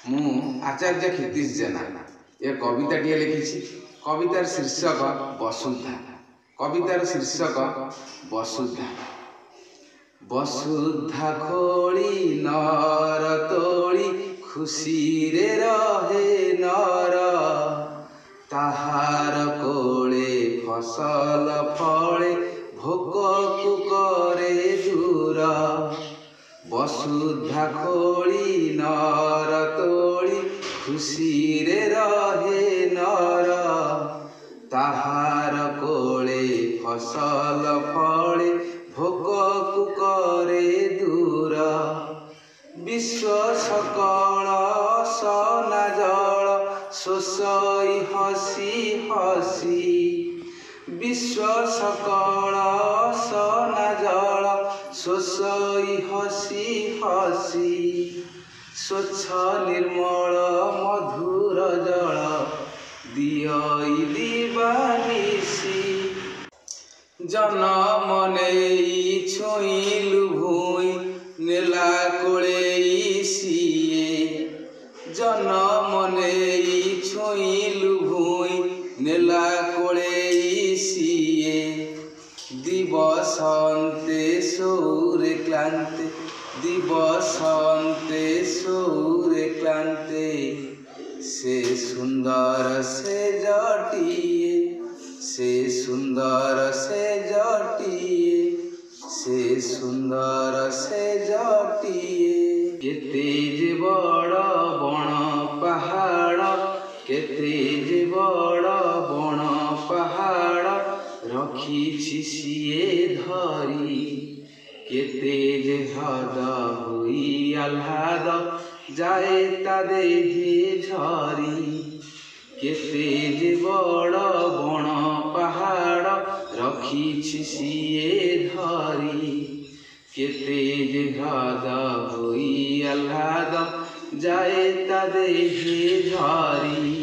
मु आचार्य क्षितिश जेना ए कविताटिए लिखी। कवितार शीर्षक वसुधा। कवितार शीर्षक वसुधा। वसुधा खोली नर तोली खुशी रे रहे नर, ताहार कोले फसल फले भोक को करे दूर। वसुधा खोली नर तोली खुशी रे रहे नर, ताहार कोले फसल फले भोक को करे दूर। विश्व सकल सना जल शोषई हसी हसी, विश्व सकल सना जल शोषई हसी हसी। स्वच्छ निर्मल मधुर जल दियई दिवानिसी, जनम नेई छुईलु भूई नेला कोले सिए। जनम नेई छुईलु भूई नेला कोले सिए। दिवस अन्ते सौरे क्लान्ते, दिवस अन्ते सौरे क्लान्ते, से सुंदर से जटिए, से सुंदर से जटिए, से सुंदर से जटिए। केते जे बड़ बण पहाड़, केते जे बड़ बण पहाड़ रखिछि सिए धरी। केते जे हद हुई आह्लाद जाए ता देहे झरी। केते जे बड़ बण पहाड़ रखिछि सिए धरी। केते जे हद हुई आह्लाद जाए ता देहे झरी।